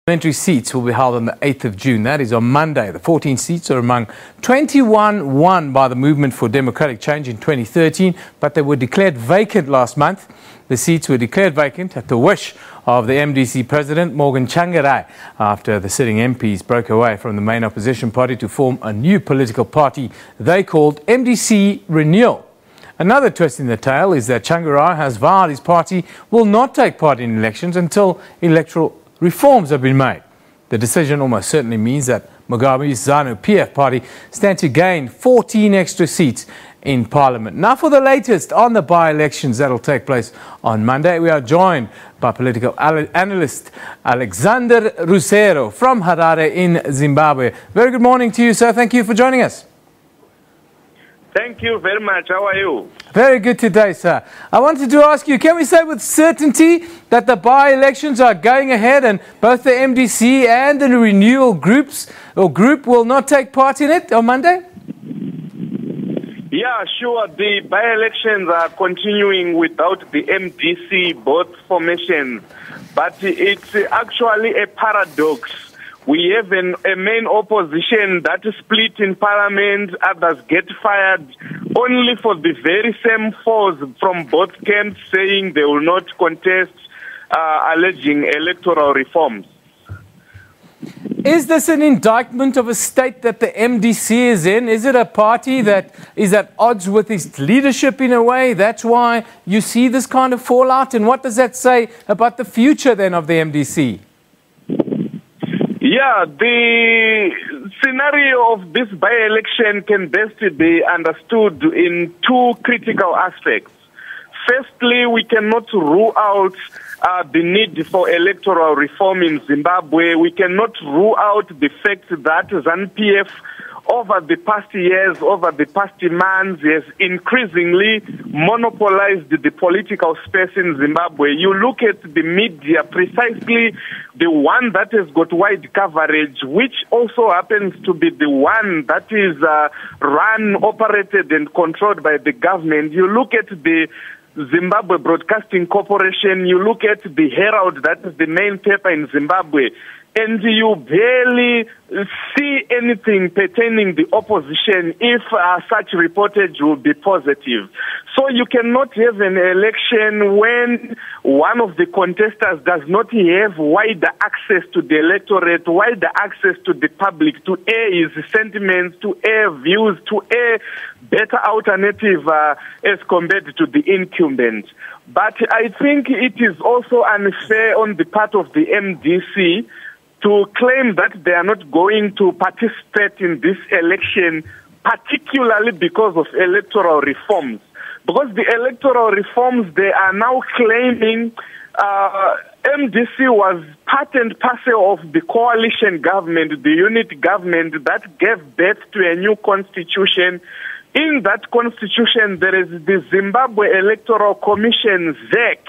Parliamentary seats will be held on the 8th of June. That is on Monday. The 14 seats are among 21 won by the Movement for Democratic Change in 2013, but they were declared vacant last month. The seats were declared vacant at the wish of the MDC President Morgan Tsvangirai after the sitting MPs broke away from the main opposition party to form a new political party they called MDC-Renewal. Another twist in the tale is that Tsvangirai has vowed his party will not take part in elections until electoral reforms have been made. The decision almost certainly means that Mugabe's Zanu-PF party stands to gain 14 extra seats in Parliament. Now for the latest on the by-elections that will take place on Monday, we are joined by Political Analyst Alexander Rusero from Harare in Zimbabwe. Very good morning to you, sir. Thank you for joining us. Thank you very much. How are you? Very good today, sir. I wanted to ask you, can we say with certainty that the by-elections are going ahead and both the MDC and the Renewal group will not take part in it on Monday? Yeah, sure. The by-elections are continuing without the MDC, both formations. But it's actually a paradox. We have a main opposition that is split in parliament, others get fired, only for the very same force from both camps saying they will not contest, alleging electoral reforms. Is this an indictment of a state that the MDC is in? Is it a party that is at odds with its leadership in a way? That's why you see this kind of fallout? And what does that say about the future then of the MDC? Yeah, the scenario of this by-election can best be understood in two critical aspects. Firstly, we cannot rule out the need for electoral reform in Zimbabwe. We cannot rule out the fact that Zanu-PF over the past years, over the past months, has increasingly monopolized the political space in Zimbabwe. You look at the media, precisely the one that has got wide coverage, which also happens to be the one that is run, operated and controlled by the government. You look at the Zimbabwe Broadcasting Corporation, you look at the Herald, that is the main paper in Zimbabwe, and you barely see anything pertaining the opposition if such reportage will be positive. So you cannot have an election when one of the contestants does not have wider access to the electorate, wider access to the public, to air his sentiments, to air views, to air better alternative as compared to the incumbent. But I think it is also unfair on the part of the MDC to claim that they are not going to participate in this election, particularly because of electoral reforms. Because the electoral reforms, they are now claiming MDC was part and parcel of the coalition government, the unit government that gave birth to a new constitution. In that constitution, there is the Zimbabwe Electoral Commission, ZEC.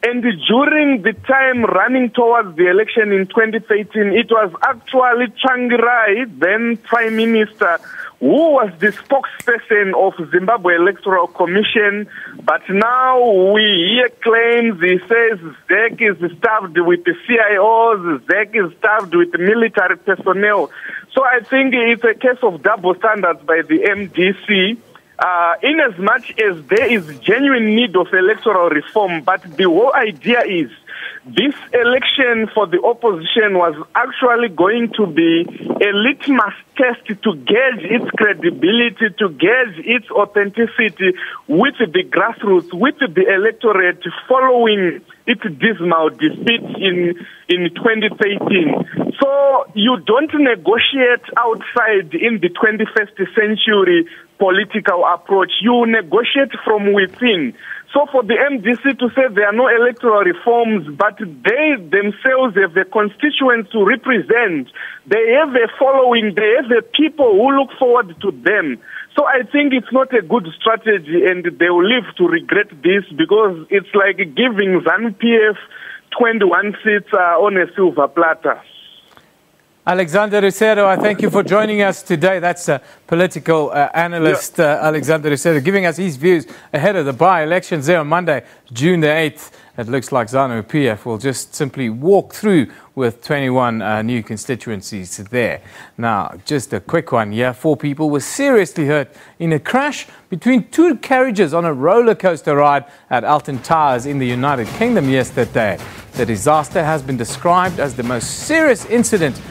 And during the time running towards the election in 2013, it was actually Tsvangirai, then Prime Minister, who was the spokesperson of Zimbabwe Electoral Commission. But now we hear claims, he says ZEC is staffed with the CIOs, ZEC is staffed with military personnel. So I think it's a case of double standards by the MDC. In as much as there is genuine need of electoral reform, but the whole idea is this election for the opposition was actually going to be a litmus test to gauge its credibility, to gauge its authenticity with the grassroots, with the electorate following its dismal defeat in 2013. So you don't negotiate outside in the 21st century political approach. You negotiate from within. So for the MDC to say there are no electoral reforms, but they themselves have a constituent to represent, they have a following, they have a people who look forward to them. So I think it's not a good strategy, and they will live to regret this, because it's like giving Zanu-PF 21 seats on a silver platter. Alexander Rusero, I thank you for joining us today. That's political analyst Alexander Rusero giving us his views ahead of the by-elections there on Monday, June the 8th. It looks like Zanu-PF will just simply walk through with 21 new constituencies there. Now, just a quick one here. 4 people were seriously hurt in a crash between 2 carriages on a roller coaster ride at Alton Towers in the United Kingdom yesterday. The disaster has been described as the most serious incident